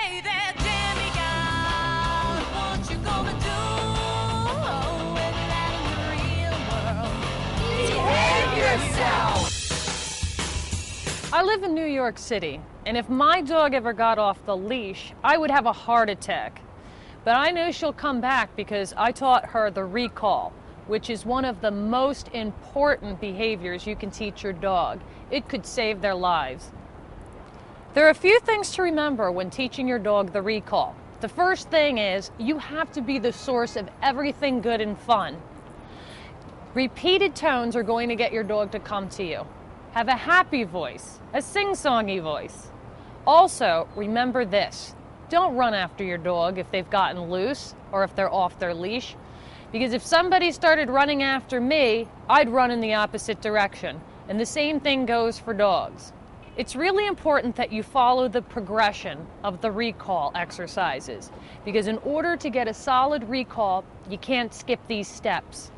Hey there, Jimmy God, what you gonna do when you're out in the real world? Behave yourself! I live in New York City, and if my dog ever got off the leash, I would have a heart attack. But I know she'll come back because I taught her the recall, which is one of the most important behaviors you can teach your dog. It could save their lives. There are a few things to remember when teaching your dog the recall. The first thing is you have to be the source of everything good and fun. Repeated tones are going to get your dog to come to you. Have a happy voice, a sing-songy voice. Also, remember this. Don't run after your dog if they've gotten loose or if they're off their leash. Because if somebody started running after me, I'd run in the opposite direction. And the same thing goes for dogs. It's really important that you follow the progression of the recall exercises. Because in order to get a solid recall, you can't skip these steps.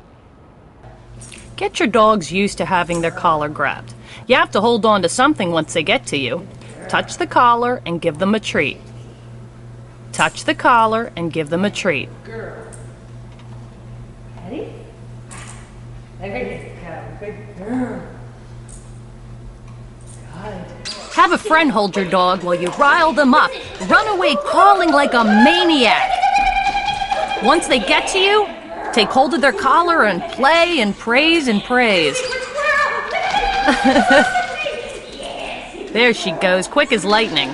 Get your dogs used to having their collar grabbed. You have to hold on to something once they get to you. Touch the collar and give them a treat. Touch the collar and give them a treat. Girl. Ready? There you go. Good girl. Good. Have a friend hold your dog while you rile them up. Run away calling like a maniac. Once they get to you, take hold of their collar and play and praise and praise. There she goes, quick as lightning.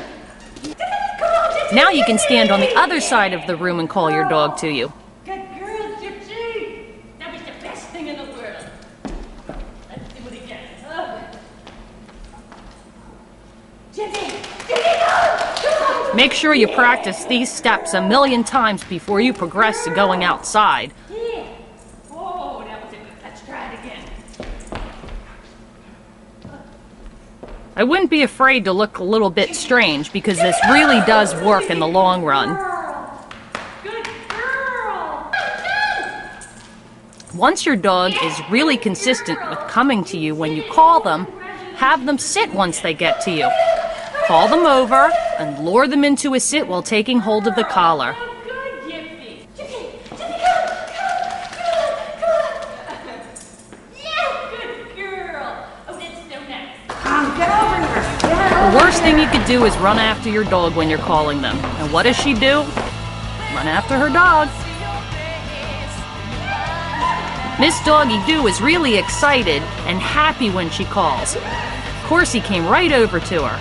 Now you can stand on the other side of the room and call your dog to you. Good girl, Gypsy. That was the best thing in the world. Let's do it again. Gypsy, go! Make sure you practice these steps a million times before you progress to going outside. Yeah. Oh, that was it. Let's try it again. I wouldn't be afraid to look a little bit strange because this really does work in the long run. Good girl. Once your dog is really consistent with coming to you when you call them, have them sit once they get to you. Call them over and lure them into a sit while taking hold of the collar. Oh, good, Gypsy. Gypsy, Gypsy, yeah, good girl. Oh, that's so nice. Get over here. The worst thing you could do is run after your dog when you're calling them. And what does she do? Run after her dog. Miss Doggy Doo is really excited and happy when she calls. Of course, he came right over to her.